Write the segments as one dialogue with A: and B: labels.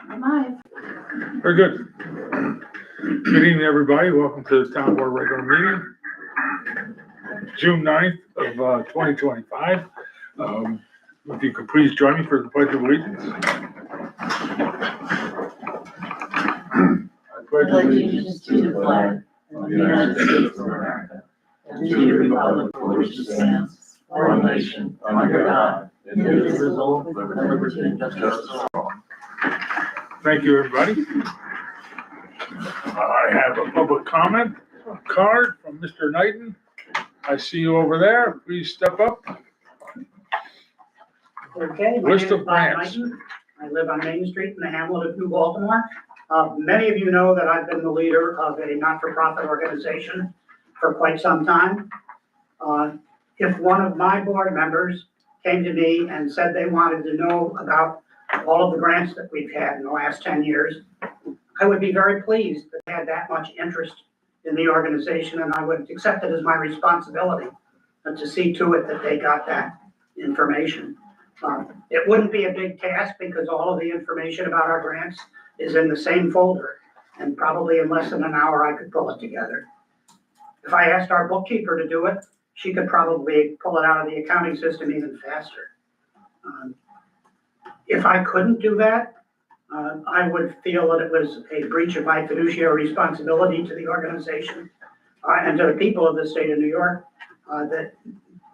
A: I'm live.
B: Very good. Good evening, everybody. Welcome to the Town Board regular meeting, June 9th of 2025. If you could please join me for the Pledge of Allegiance. I pledge
A: Allegiance to the flag of the United States of America and to the republic for which it stands, one nation, under God, indivisible, with liberty and justice for all.
B: Thank you, everybody. I have a public comment card from Mr. Knighton. I see you over there. Please step up.
C: Okay, my
B: List
C: name
B: of
C: is Bob
B: grants.
C: Knighton. I live on Main Street in the hamlet of New Baltimore. Many of you know that I've been the leader of a not-for-profit organization for quite some time. If one of my board members came to me and said they wanted to know about all of the grants that we've had in the last 10 years, I would be very pleased that they had that much interest in the organization, and I would accept it as my responsibility to see to it that they got that information. It wouldn't be a big task because all of the information about our grants is in the same folder, and probably in less than an hour I could pull it together. If I asked our bookkeeper to do it, she could probably pull it out of the accounting system even faster. If I couldn't do that, I would feel that it was a breach of my fiduciary responsibility to the organization and to the people of the state of New York that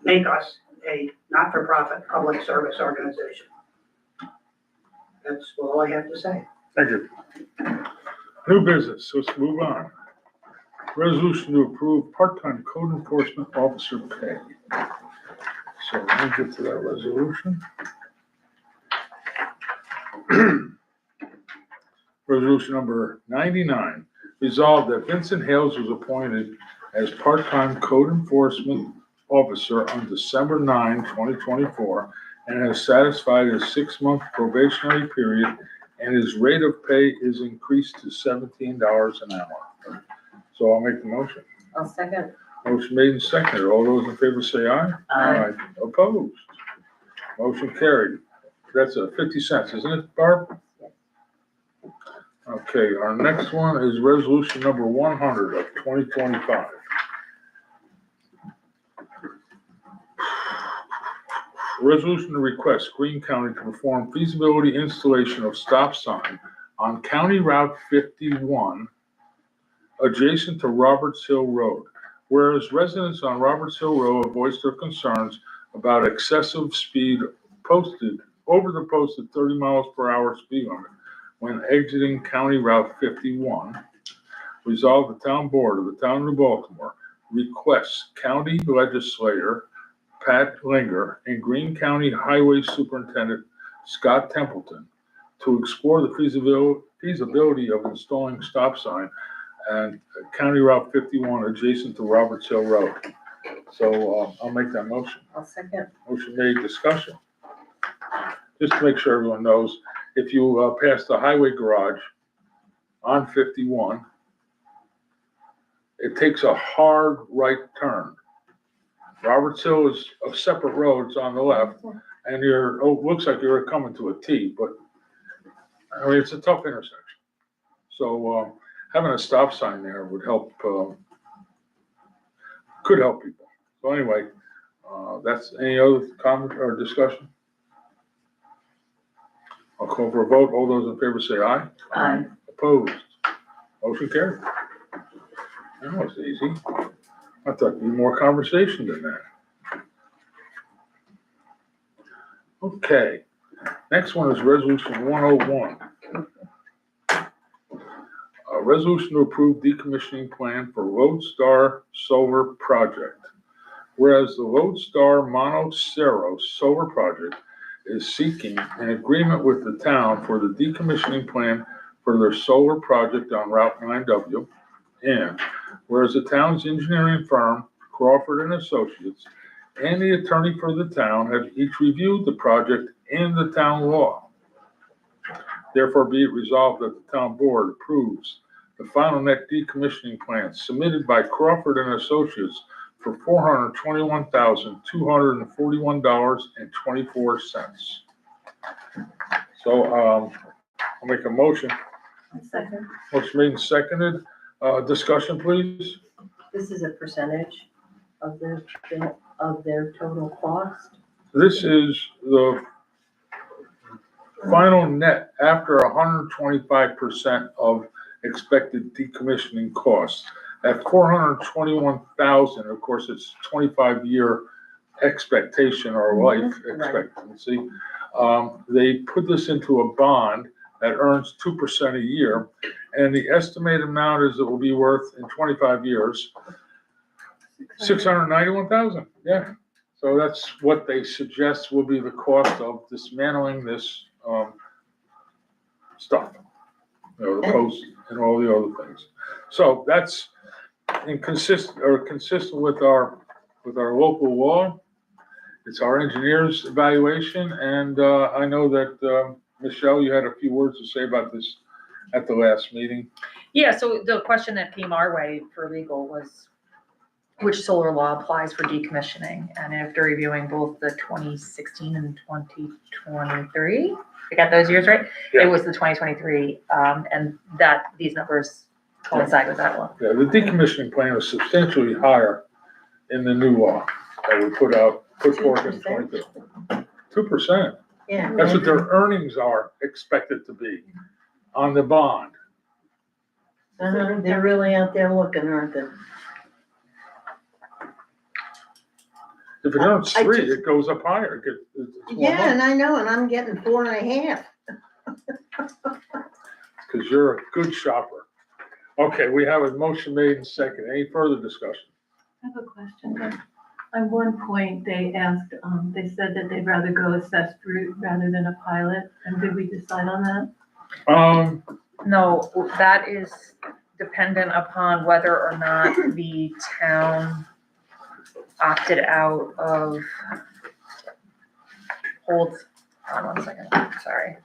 C: make us a not-for-profit public service organization. That's all I have to say.
B: Thank you. New business, let's move on. Resolution to approve part-time code enforcement officer pay. So let me get to that resolution. Resolution number 99. Resolved that Vincent Hales was appointed as part-time code enforcement officer on December 9, 2024, and has satisfied his 6-month probationary period, and his rate of pay is increased to $17 an hour. So I'll make the motion.
A: I'll second.
B: Motion made and seconded. All those in favor say aye.
A: Aye.
B: Opposed? Motion carried. That's 50 cents, isn't it, Barb? Okay, our next one is resolution number 100 of 2025. Resolution to request Greene County to perform feasibility installation of stop sign on County Route 51 adjacent to Roberts Hill Road. Whereas residents on Roberts Hill Road have voiced their concerns about excessive speed over the posted 30 miles per hour speed limit when exiting County Route 51, resolved the Town Board of the Town of New Baltimore requests County Legislator Pat Linger and Greene County Highway Superintendent Scott Templeton to explore the feasibility of installing stop sign and County Route 51 adjacent to Roberts Hill Road. So I'll make that motion.
A: I'll second.
B: Motion made, discussion. Just to make sure everyone knows, if you pass the highway garage on 51, it takes a hard right turn. Roberts Hill is a separate road, it's on the left, and looks like you're coming to a T, but I mean, it's a tough intersection. So having a stop sign there would help, could help people. So anyway, that's any other comment or discussion? I'll call for a vote. All those in favor say aye.
A: Aye.
B: Opposed? Motion carried. That was easy. I thought there'd be more conversation than that. Okay. Next one is resolution 101. A resolution to approve decommissioning plan for Lodestar Solar Project. Whereas the Lodestar Monocero Solar Project is seeking an agreement with the town for the decommissioning plan for their solar project on Route 9W. And whereas the town's engineering firm, Crawford and Associates, and the attorney for the town have each reviewed the project and the town law. Therefore, be it resolved that the town board approves the final net decommissioning plan submitted by Crawford and Associates for $421,241.24. So I'll make a motion.
A: Second.
B: Motion made and seconded. Discussion, please.
A: This is a percentage of their total cost.
B: This is the final net after 125% of expected decommissioning costs. At 421,000, of course, it's 25-year expectation or life expectancy. They put this into a bond that earns 2% a year, and the estimated amount is it will be worth in 25 years, 691,000. Yeah. So that's what they suggest will be the cost of dismantling this stuff, the posts and all the other things. So that's consistent with our local law. It's our engineer's evaluation, and I know that Michelle, you had a few words to say about this at the last meeting.
D: Yeah, so the question that came our way for legal was which solar law applies for decommissioning? And after reviewing both the 2016 and 2023, I got those years right?
B: Yeah.
D: It was the 2023, and that these numbers coincide with that one.
B: Yeah, the decommissioning plan is substantially higher in the new law that we put forth in 22. 2%.
A: Yeah.
B: That's what their earnings are expected to be on the bond.
A: They're really out there looking, aren't they?
B: If it earns
A: I
B: 3,
A: just-
B: it goes up higher. It's more
A: Yeah,
B: money,
A: and I know, and I'm getting 4.5.
B: because you're a good shopper. Okay, we have a motion made and second. Any further discussion?
E: I have a question. At one point, they asked, they said that they'd rather go assessed route rather than a pilot, and did we decide on that?
D: No, that is dependent upon whether or not the town opted out of, hold on one second, sorry.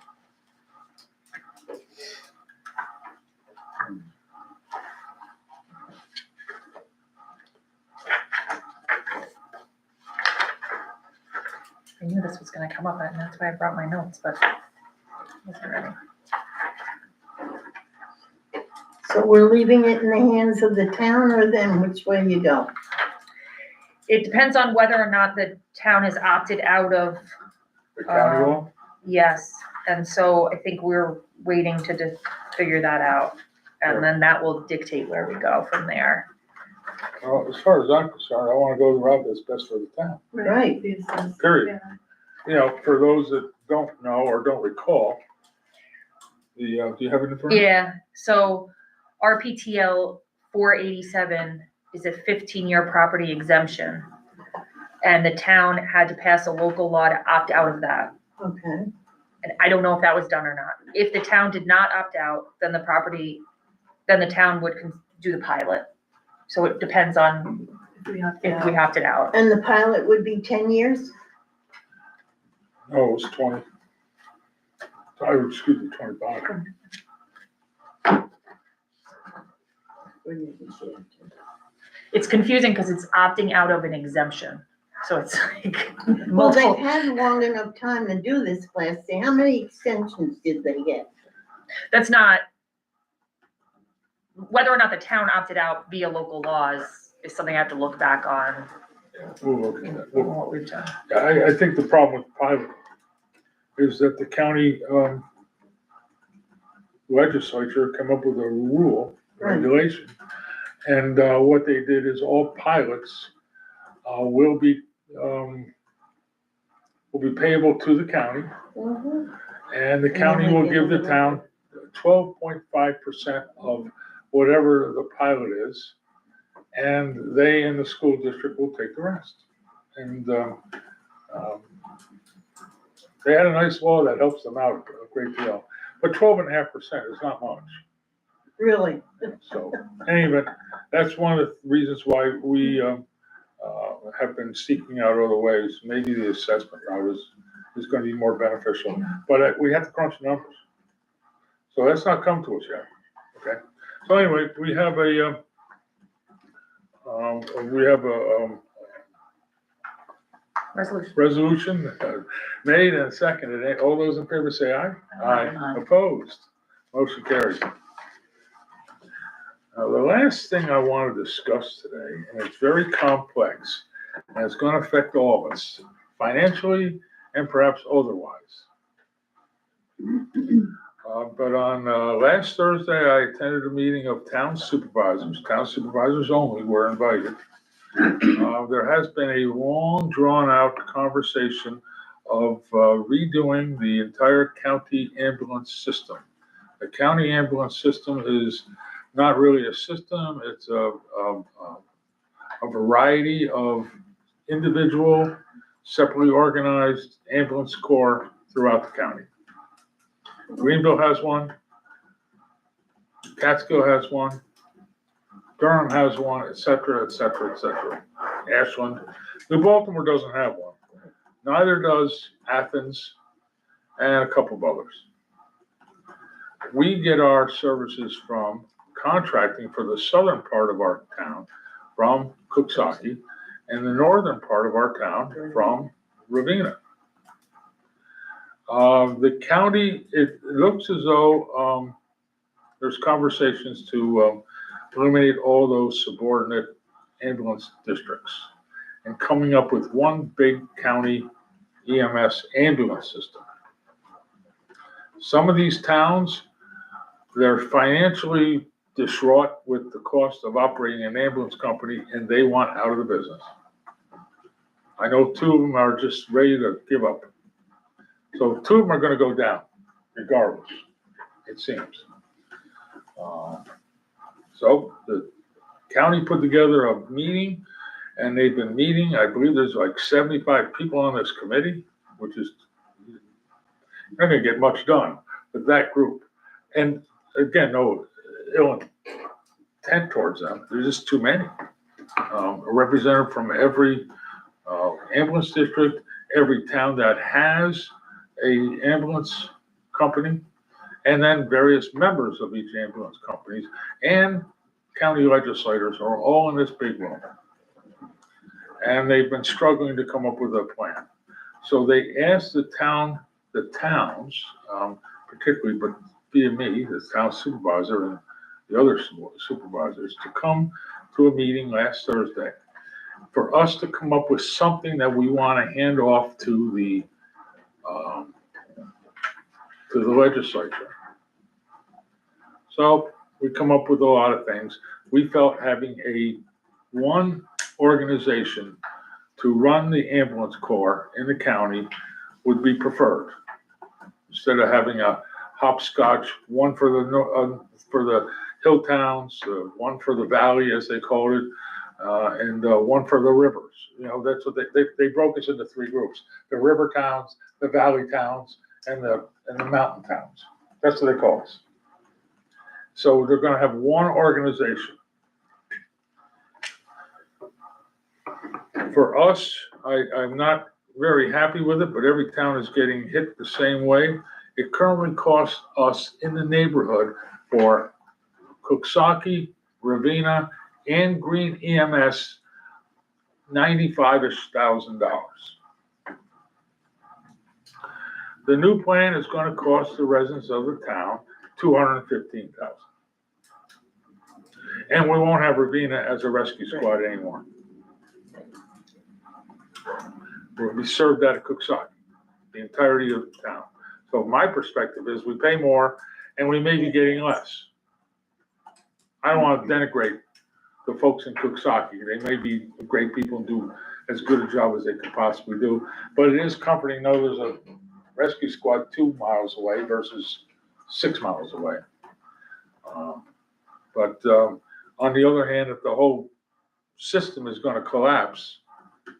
D: I knew this was gonna come up, and that's why I brought my notes, but I wasn't ready.
A: So we're leaving it in the hands of the town or them, which way you go?
D: It depends on whether or not the town has opted out of,
B: The county law?
D: yes, and so I think we're waiting to figure that out. And then that will dictate where we go from there.
B: Well, as far as I'm concerned, I want to go the route that's best for the town.
A: Right.
E: The assessed,
B: Period.
E: yeah.
B: You know, for those that don't know or don't recall, do you have it in front of you?
D: Yeah, so RPTL 487 is a 15-year property exemption. And the town had to pass a local law to opt out of that.
A: Okay.
D: And I don't know if that was done or not. If the town did not opt out, then the town would do the pilot. So it depends on if we opted out.
A: And the pilot would be 10 years?
B: No, it was 20. Excuse me, 25.
D: It's confusing because it's opting out of an exemption. So it's like
A: Well, they've
D: multiple.
A: had long enough time to do this, Class C. How many extensions did they get?
D: That's not, whether or not the town opted out via local laws is something I have to look back on
B: We'll look at
D: in
B: that.
D: what we've done.
B: I think the problem with pilot is that the county legislature come up with a rule,
A: Right.
B: regulation. And what they did is all pilots will be payable to the county.
A: Mhm.
B: And the county will give the town 12.5% of whatever the pilot is. And they and the school district will take the rest. And they had a nice law that helps them out a great deal. But 12.5% is not much.
A: Really?
B: So anyway, that's one of the reasons why we have been seeking out other ways. Maybe the assessment route is going to be more beneficial. But we have to crunch the numbers. So that's not come to us yet. Okay. So anyway, we have
D: Resolution.
B: Resolution made and seconded. All those in favor say aye.
A: Aye.
B: Opposed? Motion carries. Now, the last thing I want to discuss today, and it's very complex, and it's going to affect all of us, financially and perhaps otherwise. But on last Thursday, I attended a meeting of town supervisors only were invited. There has been a long, drawn-out conversation of redoing the entire county ambulance system. The county ambulance system is not really a system, it's a variety of individual, separately organized ambulance corps throughout the county. Greenville has one, Catskill has one, Durham has one, et cetera, et cetera, et cetera. Ashland. New Baltimore doesn't have one. Neither does Athens and a couple of others. We get our services from contracting for the southern part of our town from Cooksaki and the northern part of our town from Ravenna. The county, it looks as though there's conversations to eliminate all those subordinate ambulance districts and coming up with one big county EMS ambulance system. Some of these towns, they're financially distraught with the cost of operating an ambulance company and they want out of the business. I know two of them are just ready to give up. So two of them are going to go down regardless, it seems. So the county put together a meeting and they've been meeting. I believe there's like 75 people on this committee, which is not going to get much done with that group. And again, no ill intent towards them. There's just too many. A representative from every ambulance district, every town that has a ambulance company, and then various members of each ambulance companies and county legislators are all in this big room. And they've been struggling to come up with a plan. So they asked the towns, particularly, but via me, the town supervisor and the other supervisors, to come to a meeting last Thursday for us to come up with something that we want to hand off to the legislature. So we come up with a lot of things. We felt having one organization to run the ambulance corps in the county would be preferred. Instead of having a hopscotch, one for the hill towns, one for the valley, as they called it, and one for the rivers. You know, that's what they broke us into three groups: the river towns, the valley towns, and the mountain towns. That's what they call us. So they're going to have one organization. For us, I'm not very happy with it, but every town is getting hit the same way. It currently costs us in the neighborhood for Cooksaki, and Green EMS $95,000. The new plan is going to cost the residents of the town $215,000. And we won't have Ravenna as a rescue squad anymore. We'll be served out of Cooksaki, the entirety of the town. So my perspective is we pay more and we may be getting less. I don't want to denigrate the folks in Cooksaki. They may be great people and do as good a job as they could possibly do, but it is comforting to know there's a rescue squad 2 miles away versus 6 miles away. But on the other hand, if the whole system is going to collapse,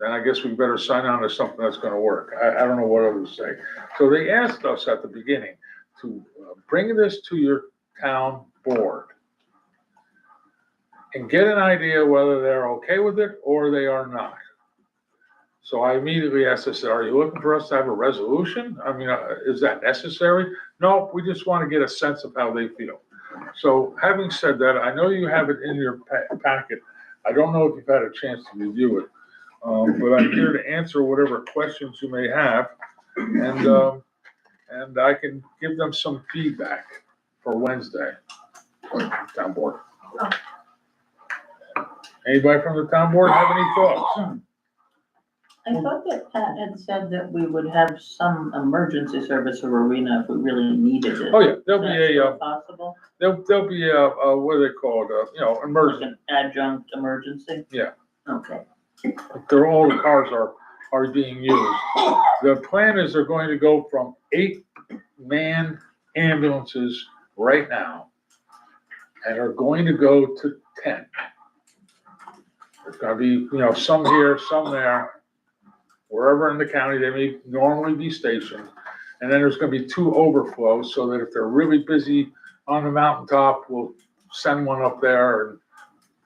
B: then I guess we better sign on to something that's going to work. I don't know what others say. So they asked us at the beginning to bring this to your town board and get an idea whether they're okay with it or they are not. So I immediately asked, I said, are you looking for us to have a resolution? I mean, is that necessary? No, we just want to get a sense of how they feel. So having said that, I know you have it in your packet. I don't know if you've had a chance to review it. But I'm here to answer whatever questions you may have, and I can give them some feedback for Wednesday. Town board. Anybody from the town board have any thoughts?
A: I thought that Pat had said that we would have some emergency service for Arena if we really needed it.
B: Oh, yeah, there'll
A: Is
B: be
A: that still
B: a,
A: possible?
B: there'll be a, what are they called,
A: Like
B: emergency.
A: an adjunct emergency?
B: Yeah.
A: Okay.
B: They're, all the cars are being used. The plan is they're going to go from 8-man ambulances right now and are going to go to 10. There's gonna be, some here, some there, wherever in the county they may normally be stationed. And then there's gonna be 2 overflows, so that if they're really busy on the mountaintop, we'll send one up there and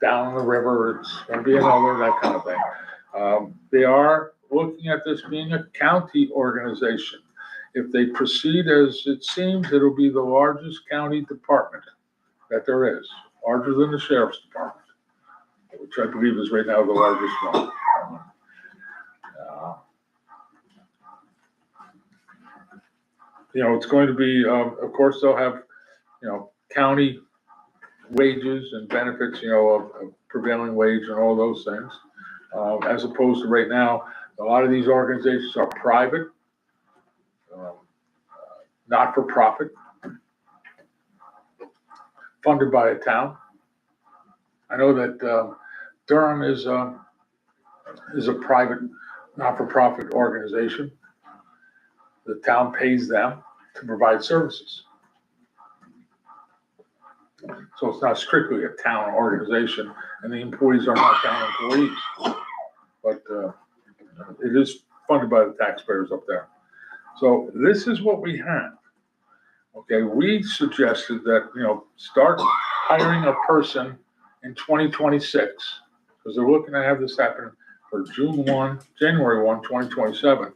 B: down the river, it's gonna be another, that kind of thing. They are looking at this being a county organization. If they proceed as it seems, it'll be the largest county department that there is, larger than the sheriff's department, which I believe is right now the largest one. It's going to be, of course, they'll have, county wages and benefits, of prevailing wage and all those things. As opposed to right now, a lot of these organizations are private, not for profit, funded by a town. I know that Durham is a private, not-for-profit organization. The town pays them to provide services. So it's not strictly a town organization, and the employees are not town employees. But it is funded by the taxpayers up there. So this is what we have. Okay, we suggested that, start hiring a person in 2026, because they're looking to have this happen for January 1, 2027.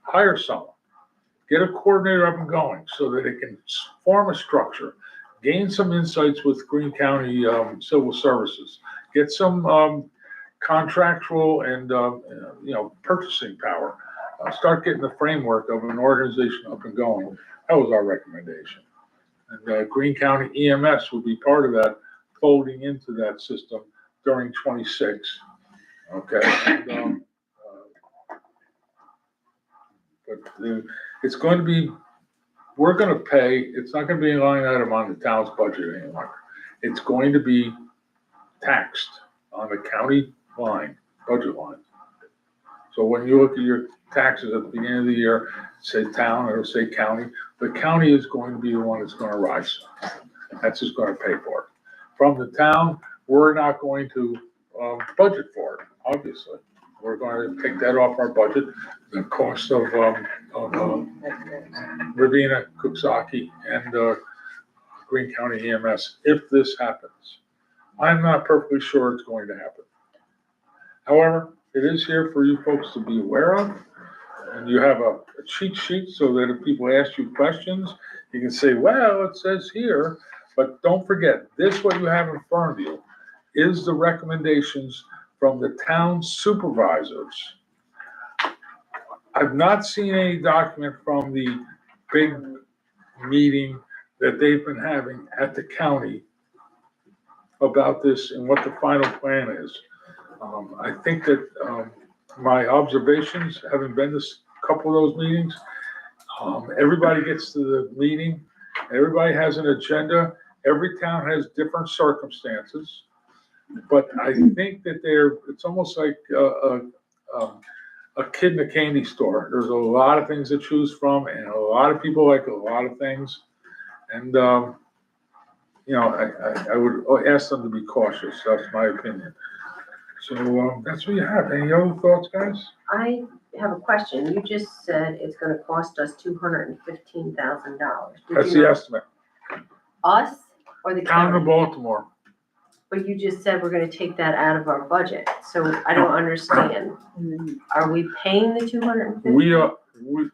B: Hire someone, get a coordinator up and going so that it can form a structure, gain some insights with Greene County Civil Services, get some contractual and, purchasing power. Start getting the framework of an organization up and going. That was our recommendation. And Greene County EMS will be part of that, folding into that system during 26. Okay. And, but it's going to be, we're going to pay, it's not going to be a line item on the town's budget anymore. It's going to be taxed on the county line, budget line. So when you look at your taxes at the beginning of the year, say town or say county, the county is going to be the one that's going to rise. That's just going to pay for it. From the town, we're not going to budget for it, obviously. We're going to take that off our budget. The cost of Ravenna, Cooksaki, and Greene County EMS, if this happens. I'm not perfectly sure it's going to happen. However, it is here for you folks to be aware of. And you have a cheat sheet so that if people ask you questions, you can say, well, it says here, but don't forget, this, what you have in front of you, is the recommendations from the town supervisors. I've not seen any document from the big meeting that they've been having at the county about this and what the final plan is. I think that my observations, having been to a couple of those meetings, everybody gets to the meeting, everybody has an agenda, every town has different circumstances, but I think that it's almost like a kid in a candy store. There's a lot of things to choose from, and a lot of people like a lot of things, and I would ask them to be cautious. That's my opinion. So that's what you have. Any other thoughts, guys?
F: I have a question. You just said it's gonna cost us $215,000.
B: That's the estimate.
F: Us or the
B: Town of
F: county?
B: Baltimore.
F: But you just said we're gonna take that out of our budget, so I don't understand. Are we paying the 250?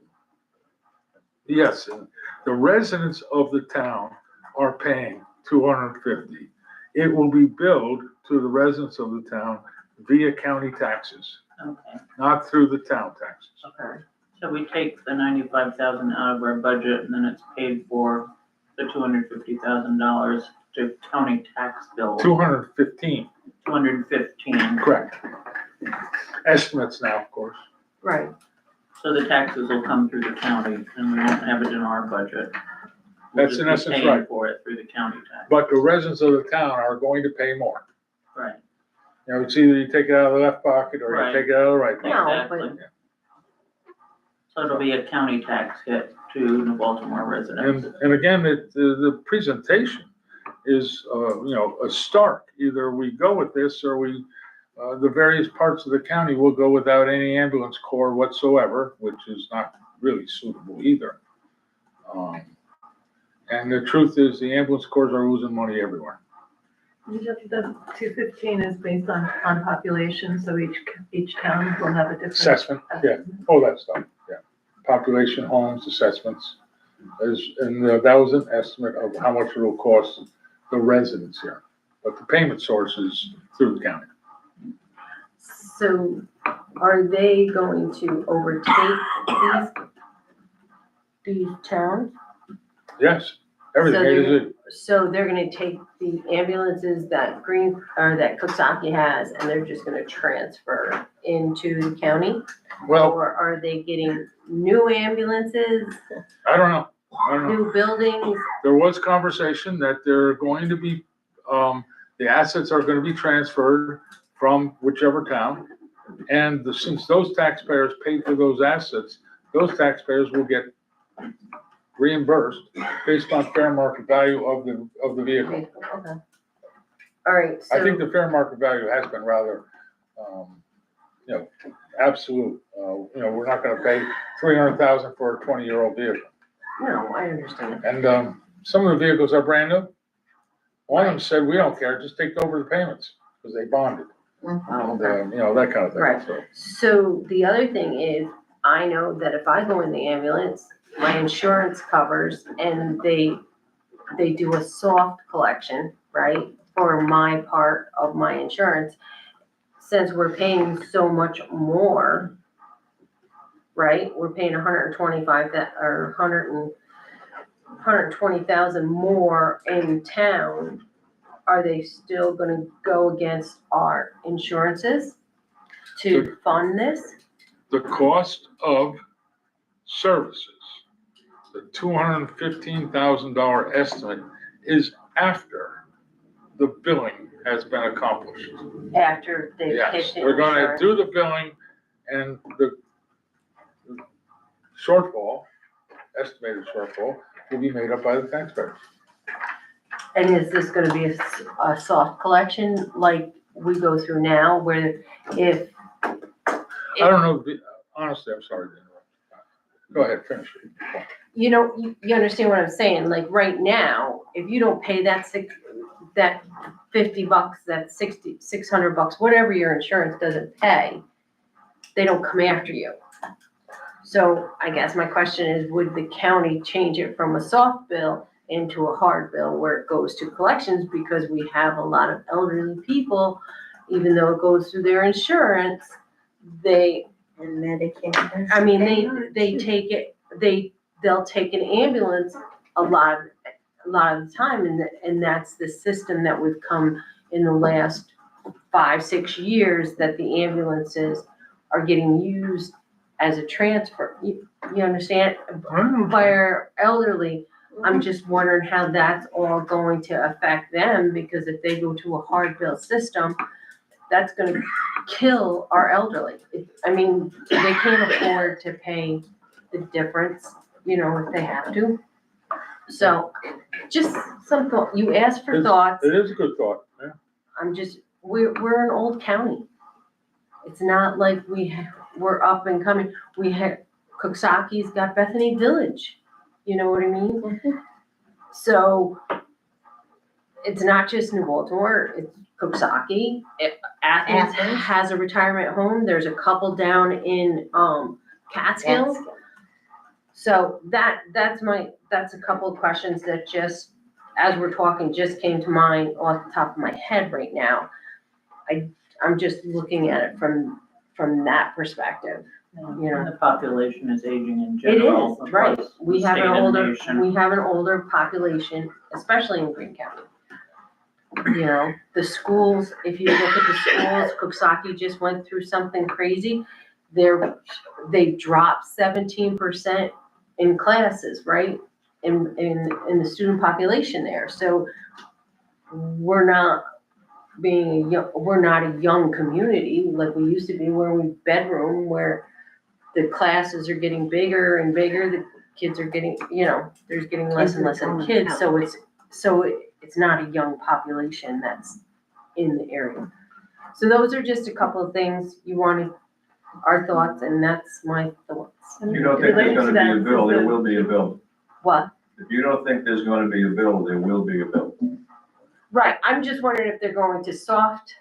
B: Yes, the residents of the town are paying $250. It will be billed to the residents of the town via county taxes.
A: Okay,
B: not through the town taxes.
F: Okay.
A: so we take the 95,000 out of our budget and then it's paid for the $250,000 to county tax bill,
B: 215,
A: 215.
B: correct. Estimates now, of course.
F: Right.
A: So the taxes will come through the county and we won't have it in our budget. We'll
B: That's
A: just
B: in
A: be
B: essence
A: paying
B: right.
A: for it through the county tax.
B: But the residents of the town are going to pay more.
A: Right,
B: You know, it's either you take it out of the left pocket or
A: Right.
B: you take it out of the right pocket.
F: No, but-
A: exactly. So it'll be a county tax hit to the Baltimore residents.
B: And again, the presentation is, a stark. Either we go with this or the various parts of the county will go without any ambulance corps whatsoever, which is not really suitable either. And the truth is, the ambulance corps are losing money everywhere.
E: The 215 is based on population, so each town will have a different.
B: Assessment, yeah, all that stuff, yeah. Population, homes, assessments. That was an estimate of how much it'll cost the residents here. But the payment source is through the county.
F: So are they going to overtake these towns?
B: Yes, everything,
F: So
B: A to
F: they're-
B: Z.
F: So they're gonna take the ambulances that that Cooksaki has and they're just gonna transfer into the county?
B: Well,
F: Or are they getting new ambulances,
B: I don't know.
F: new buildings?
B: There was conversation that they're going to be, the assets are gonna be transferred from whichever town. And since those taxpayers paid for those assets, those taxpayers will get reimbursed based on fair market value of the vehicle.
F: Okay. All right,
B: I think
F: so,
B: the fair market value has been rather, absolute. We're not gonna pay 300,000 for a 20-year-old vehicle.
F: no, I understand.
B: And, some of the vehicles are brand new. One of them said, we don't care, just take over the payments, because they bonded.
F: Oh,
B: And,
F: okay.
B: that kind of thing.
F: Right.
B: So,
F: So the other thing is, I know that if I go in the ambulance, my insurance covers and they do a soft collection, right? For my part of my insurance, since we're paying so much more, right? We're paying 125 or 120,000 more in town. Are they still gonna go against our insurances to fund this?
B: the cost of services, the $215,000 estimate is after the billing has been accomplished.
F: After they've
B: Yes,
F: kicked in
B: they're gonna
F: insurance?
B: do the billing and the shortfall, estimated shortfall, will be made up by the taxpayers.
F: And is this gonna be a soft collection like we go through now, where if?
B: I don't know, honestly, I'm sorry to interrupt. Go ahead, finish it.
F: You know, you understand what I'm saying, like, right now, if you don't pay that $50, that $600, whatever your insurance doesn't pay, they don't come after you. So I guess my question is, would the county change it from a soft bill into a hard bill where it goes to collections, because we have a lot of elderly people, even though it goes through their insurance, they,
G: And Medicare.
F: I mean, they take it, they'll take an ambulance a lot of the time, and that's the system that we've come in the last 5-6 years, that the ambulances are getting used as a transfer. You understand? By our elderly, I'm just wondering how that's all going to affect them, because if they go to a hard bill system, that's gonna kill our elderly. I mean, they can't afford to pay the difference, if they have to. So, just some thought, you asked for thoughts,
B: It is a good thought, yeah.
F: we're an old county. It's not like we're up and coming, Cooksaki's got Bethany Village, you know what I mean? So, it's not just New Baltimore, it's Cooksaki. Athens
G: Athens.
F: has a retirement home. There's a couple down in Catskill. So that's a couple of questions that just, as we're talking, just came to mind off the top of my head right now. I'm just looking at it from from that perspective. You know.
A: And the population is aging in
F: It
A: general.
F: is, right.
A: across
F: We
A: the
F: have
A: state and nation.
F: we have an older population, especially in Green County. You know, the schools, if you look at the schools, Cooksaki just went through something crazy. They dropped 17% in classes, right? In the student population there. So we're not we're not a young community like we used to be, where we bedroom, where the classes are getting bigger and bigger, the kids are getting, there's getting less and less of kids, so it's not a young population that's in the area. So those are just a couple of things you wanted, our thoughts, and that's my thoughts.
G: If you don't think there's gonna be a bill, there will be a bill.
F: What?
G: If you don't think there's gonna be a bill, there will be a bill.
F: Right, I'm just wondering if they're going to soft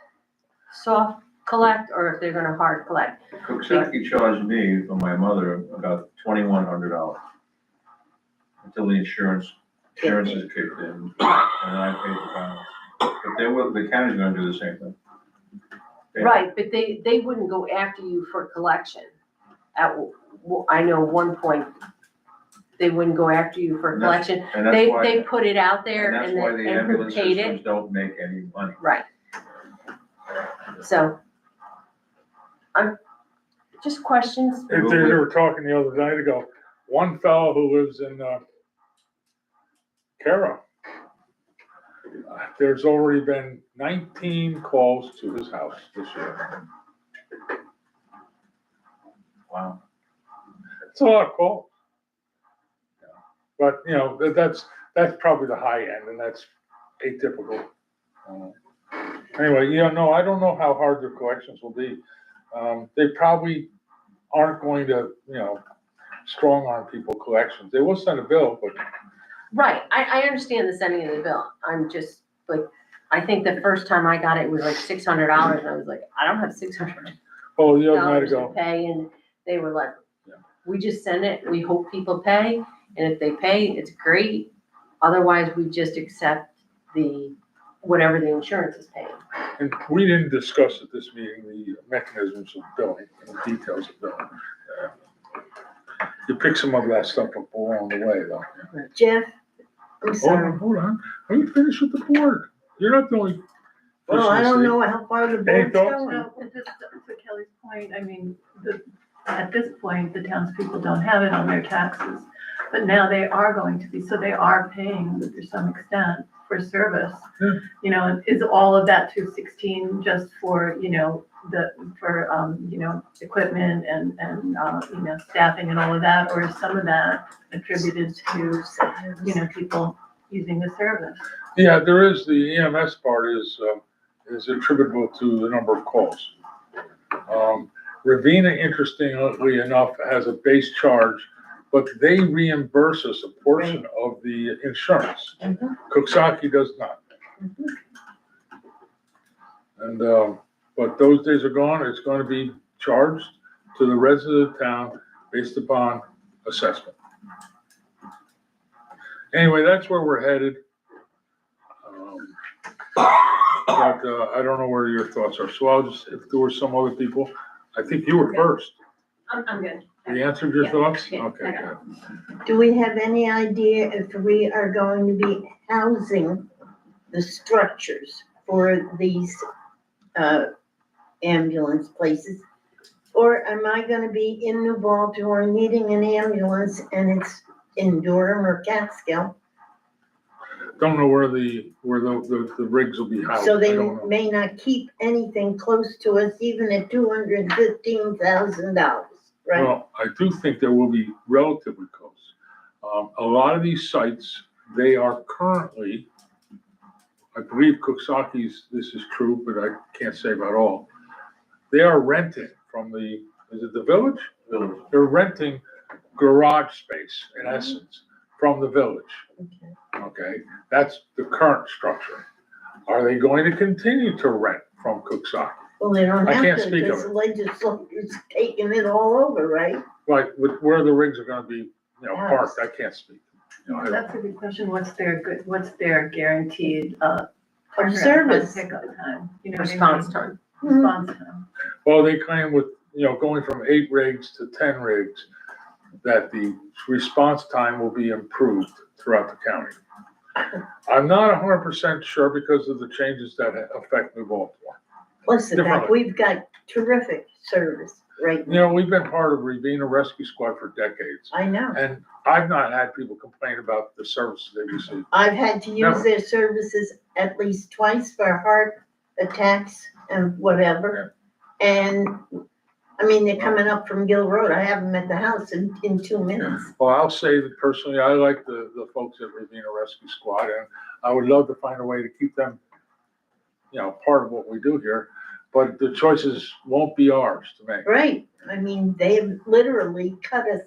F: collect, or if they're gonna hard collect.
G: Cooksaki charged me for my mother about $2,100 until the insurances kicked in, and I paid the balance. But the county's gonna do the same thing.
F: Right, but they wouldn't go after you for collection. I know one point, they wouldn't go after you for
G: And that's-
F: collection.
G: And that's
F: They
G: why,
F: put it out there
G: and that's
F: and
G: why the
F: then, and who
G: ambulance
F: paid
G: systems
F: it.
G: don't make any money.
F: Right. So, I'm, just questions.
B: They were talking the other night ago, one fellow who lives in, Carroll. There's already been 19 calls to his house this year.
G: Wow.
B: It's a lot of calls. But, that's probably the high end, and that's atypical. Anyway, no, I don't know how hard their collections will be. They probably aren't going to, strong arm people collections. They will send a bill, but
F: Right, I understand the sending of the bill. I'm just, like, I think the first time I got it was like $600, and I was like, I don't have $600
B: oh, the other night
F: to
B: ago,
F: pay, and they were like,
B: Yeah.
F: we just send it, we hope people pay, and if they pay, it's great. Otherwise, we just accept whatever the insurance is paying.
B: and we didn't discuss at this meeting the mechanisms of billing and the details of billing. You pick some of that stuff up along the way, though.
H: Jeff, I'm sorry.
B: Hold on. Let me finish with the board. You're not the only.
H: Well, I
B: person
H: don't
B: to
H: know how far the
B: Any
H: board's
B: thoughts?
H: going.
E: Well, just to Kelly's point, I mean, at this point, the townspeople don't have it on their taxes. But now they are going to be, so they are paying to some extent for service.
B: Yeah.
E: Is all of that 216 just for, equipment and staffing and all of that? Or is some of that attributed to, people using the service?
B: Yeah, there is, the EMS part is attributable to the number of calls. Ravina, interestingly enough, has a base charge, but they reimburse us a portion of the insurance. Cooksaki does not. And, but those days are gone. It's going to be charged to the residents of the town based upon assessment. Anyway, that's where we're headed. But I don't know where your thoughts are, so I'll just, if there were some other people, I think you were first.
F: I'm good.
B: You answered your thoughts?
F: yeah,
B: Okay,
F: I got
B: good.
H: Do we have any idea if we are going to be housing the structures for these ambulance places? Or am I gonna be in New Baltimore needing an ambulance and it's in Durham or Catskill?
B: Don't know where the rigs will be housed.
H: So
B: I
H: they
B: don't know.
H: may not keep anything close to us even at $215,000, right?
B: Well, I do think there will be relatively close. A lot of these sites, they are currently, I believe Cooksaki's, this is true, but I can't say about all. They are renting from is it the village?
G: Village.
B: They're renting garage space, in essence, from the village. Okay, that's the current structure. Are they going to continue to rent from Cooksaki?
H: Well, they don't
B: I
H: have
B: can't
H: to,
B: speak of
H: because the legislature's taking it all over, right?
B: Like, with where the rigs are gonna be, parked, I can't speak. I don't-
E: That's a good question. What's their guaranteed,
H: For service.
E: pickup time? You know what I mean?
F: Response time.
E: Response time.
B: Well, they claim with going from 8 rigs to 10 rigs, that the response time will be improved throughout the county. I'm not 100% sure because of the changes that affect New Baltimore.
H: Plus the fact
B: Differently.
H: we've got terrific service right now.
B: We've been part of Ravina Rescue Squad for decades,
H: I know.
B: and I've not had people complain about the services they receive.
H: I've had to use
B: Never.
H: their services at least twice for heart attacks and whatever. And, I mean, they're coming up from Gill Road. I have them at the house in 2 minutes.
B: Well, I'll say that personally, I like the folks at Ravina Rescue Squad, and I would love to find a way to keep them, part of what we do here, but the choices won't be ours to make.
H: Right. I mean, they've literally cut us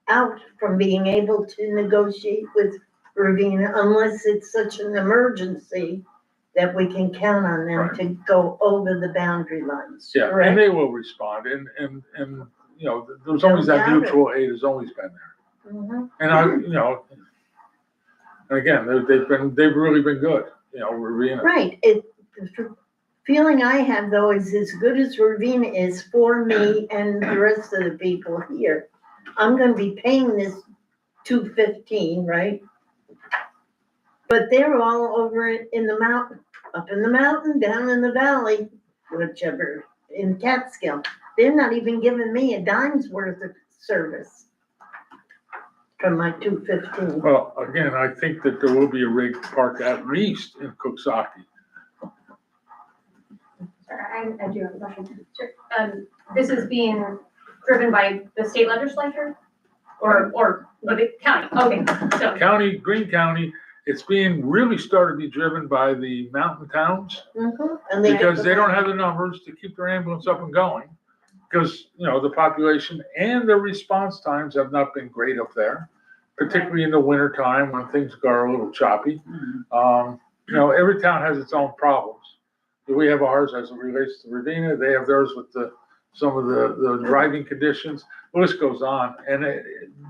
H: out from being able to negotiate with Ravina unless it's such an emergency that we can count on them
B: Right.
H: to go over the boundary lines.
B: Yeah, and
H: Correct?
B: they will respond, and, there's always that
H: doubt it.
B: mutual aid has always been there.
H: Mhm.
B: And and again, they've really been good, Ravina.
H: Right. The feeling I have though is as good as Ravina is for me and the rest of the people here, I'm gonna be paying this $215, right? But they're all over it in the mountain, up in the mountain, down in the valley, whichever, in Catskill. They're not even giving me a dime's worth of service from my $215.
B: Well, again, I think that there will be a rig parked at least in Cooksaki.
A: Sorry, I do have a question. Sure. This is being driven by the state legislature or the county? Okay, so,
B: Greene County, it's being really started to be driven by the mountain towns
H: And they
B: because they don't have the numbers to keep their ambulance up and going. Because, the population and the response times have not been great up there, particularly in the winter time when things are a little choppy. Every town has its own problems. We have ours as it relates to Ravina. They have theirs with some of the driving conditions. The list goes on, and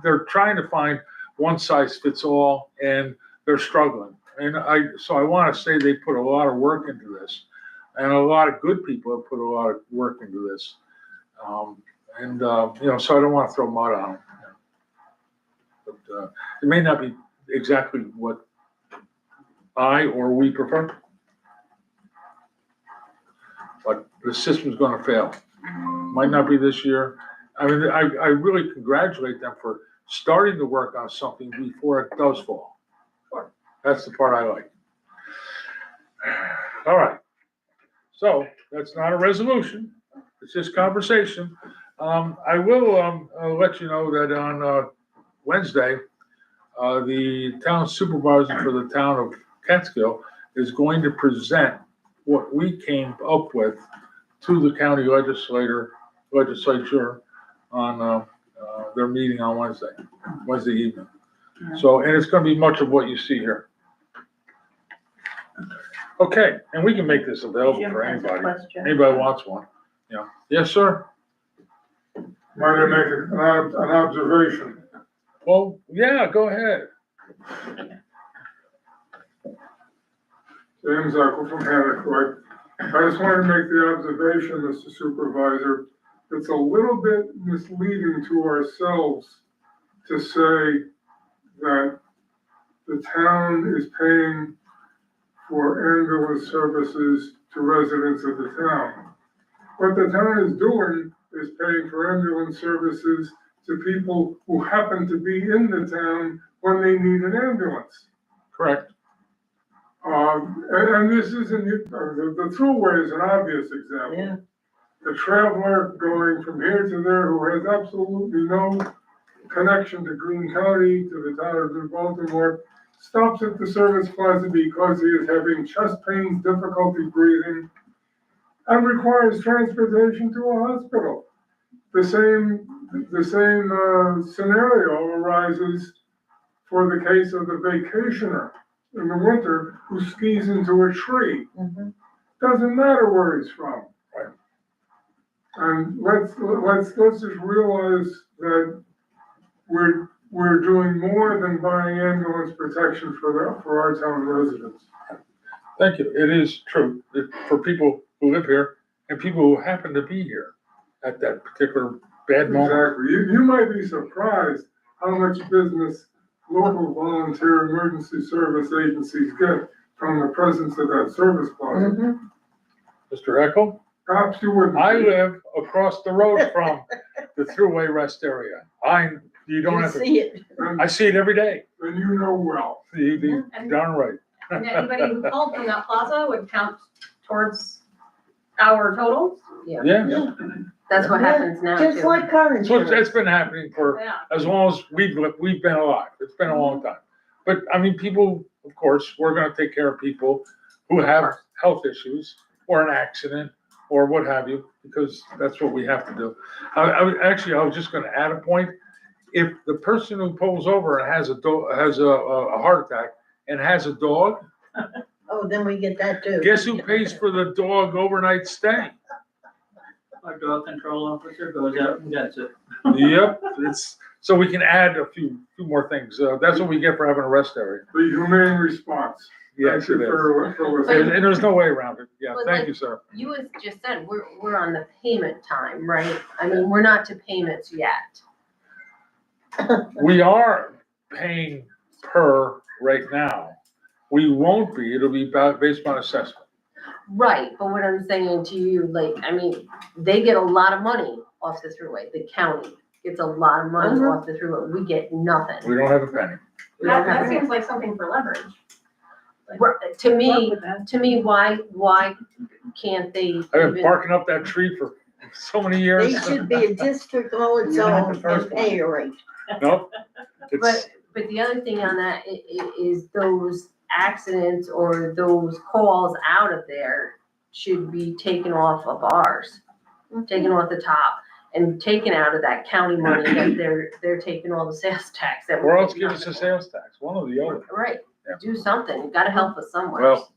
B: they're trying to find one size fits all, and they're struggling. And so I want to say they put a lot of work into this, and a lot of good people have put a lot of work into this. So I don't want to throw mud on them. But it may not be exactly what I or we prefer. But the system's gonna fail. Might not be this year. I mean, I really congratulate them for starting to work on something before it does fall. That's the part I like. All right. So that's not a resolution. It's just conversation. I will let you know that on Wednesday, the town supervisor for the town of Catskill is going to present what we came up with to the county legislature on their meeting on Wednesday evening. So, and it's gonna be much of what you see here. Okay, and we can make this available
E: Jim
B: for
E: has a
B: anybody.
E: question.
B: Anybody wants one, Yes, sir?
I: Might I make an observation?
B: Well, yeah, go ahead.
I: James Eckel from Hannaford. I just want to make the observation, Mr. Supervisor, it's a little bit misleading to ourselves to say that the town is paying for ambulance services to residents of the town. What the town is doing is paying for ambulance services to people who happen to be in the town when they need an ambulance.
B: Correct.
I: And this isn't, the thruway is an obvious example.
H: Yeah.
I: The traveler going from here to there who has absolutely no connection to Greene County, to the town of New Baltimore, stops at the service plaza because he is having chest pains, difficulty breathing, and requires transportation to a hospital. The same scenario arises for the case of the vacationer in the winter who skis into a tree. Doesn't matter where he's from.
B: Right.
I: And let's just realize that we're doing more than buying ambulance protection for our town residents.
B: Thank you. It is true for people who live here and people who happen to be here. at that particular bad moment.
I: Exactly. You might be surprised how much business local volunteer emergency service agencies get from the presence of that service plaza.
H: Mhm.
B: Mr. Eckel,
I: Perhaps you wouldn't.
B: I live across the road from the thruway rest area. You don't
H: You
B: have to,
H: see it.
B: I see it every day.
I: And you know well.
B: You darn right.
A: And anybody who called from that plaza would count towards our totals?
B: Yeah,
F: That's what happens now
H: Just
F: too.
H: like car
B: it's what,
H: insurance.
B: it's been happening for
A: Yeah.
B: as long as we've been alive. It's been a long time. But I mean, people, of course, we're gonna take care of people who have health issues or an accident or what have you, because that's what we have to do. I was just gonna add a point. If the person who pulls over and has a heart attack and has a dog,
H: Oh, then we get that too.
B: guess who pays for the dog overnight stay?
J: Our dog control officer goes out and gets it.
B: Yep, so we can add a few more things. That's what we get for having a rest area.
I: The humane response.
B: Yes,
I: Thank
B: it
I: you
B: is.
I: for listening.
B: And there's no way around it. Yeah,
F: But
B: thank
F: like-
B: you, sir.
F: You was just said, we're on the payment time, right? I mean, we're not to payments yet.
B: We are paying per right now. We won't be, it'll be based on assessment.
F: Right, but what I'm saying to you, like, I mean, they get a lot of money off the thruway. The county gets a lot of money
H: Mhm.
F: off the thruway. We get nothing.
B: We don't have a penny.
F: We don't
A: That
F: have-
A: seems like something for leverage.
F: To
E: Work
F: me,
E: with that.
F: why can't they
B: I've been
F: even?
B: barking up that tree for so many
H: They
B: years.
H: should be a district all its
C: You're not
H: own
C: the first
H: and pay a rate.
B: Nope. It's,
F: But the other thing on that is those accidents or those calls out of there should be taken off of ours, taken off the top and taken out of that county money that they're taking all the sales tax that.
B: or else give us a sales tax, one or the other.
F: Right,
B: Yeah.
F: do something. You gotta help us somewhere.
B: Well,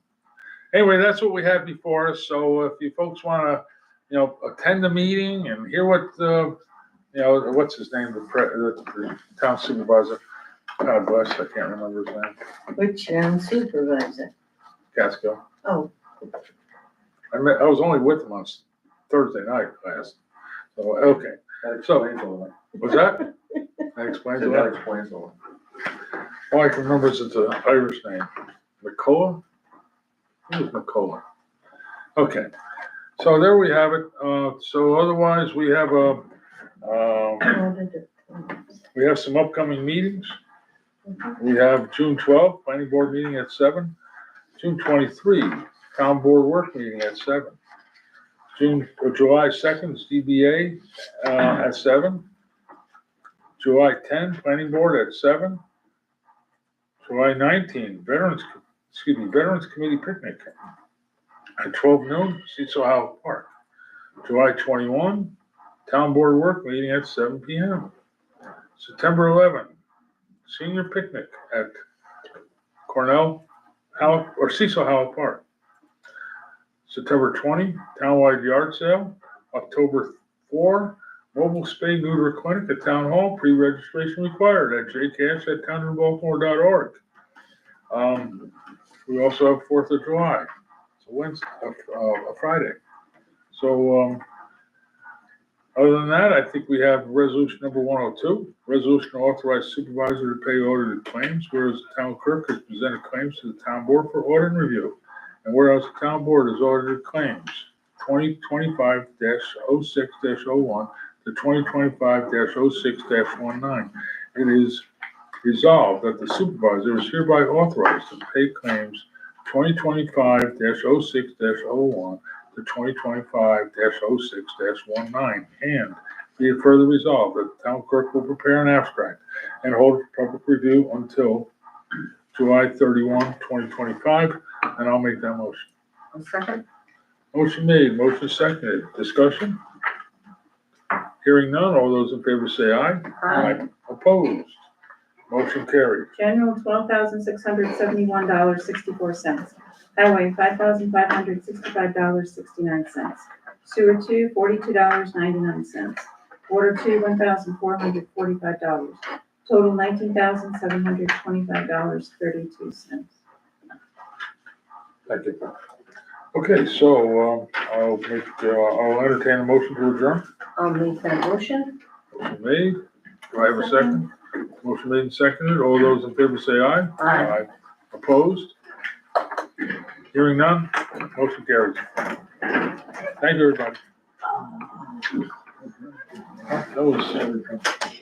B: anyway, that's what we have before us. So if you folks wanna, attend the meeting and hear what, what's his name, the town supervisor, God bless, I can't remember his name,
H: Which supervisor?
B: Casco.
H: Oh.
B: I was only with him on Thursday night last. So, okay,
G: That
B: So-
G: explains all that.
B: was that? That explains
G: So
B: a
G: that
B: lot.
G: explains all
B: All I can remember is it's an Irish name. Nicola? Who was Nicola? Okay, so there we have it. So otherwise, we have we have some upcoming meetings. We have June 12th, planning board meeting at 7. June 23, town board work meeting at 7. July 2nd, is DBA at 7. July 10, planning board at 7. July 19, Veterans Committee picnic at 12 noon, Cecil Howell Park. July 21, town board work meeting at 7 p.m. September 11, senior picnic at Cecil Howell Park. September 20, townwide yard sale. October 4, mobile spay neuter clinic at Town Hall, pre-registration required at jcash@townofbaltimore.org. We also have 4th of July, it's a Wednesday, a Friday. So, other than that, I think we have resolution number 102, resolution to authorize supervisor to pay audited claims, whereas the town clerk has presented claims to the town board for audit and review. And whereas the town board has audited claims 2025-06-01 to 2025-06-19. It is resolved that the supervisor is hereby authorized to pay claims 2025-06-01 to 2025-06-19. And be it further resolved that the town clerk will prepare an abstract and hold a public review until July 31, 2025, and I'll make that motion.
F: Second?
B: Motion made, motion seconded, discussion? Hearing none, all those in favor say aye. Opposed? Motion carried.
K: General, $12,671.64. Highway, $5,565.69. Sewer 2, $42.99. Water 2, $1,445. Total $19,725.32.
B: Thank you. Okay, so, I'll entertain a motion to adjourn.
F: I'll make that motion.
B: Motion made. Do I have a second? Motion made and seconded. All those in favor say aye.
F: Aye.
B: Opposed? Hearing none, motion carries. Thank you, everybody. That was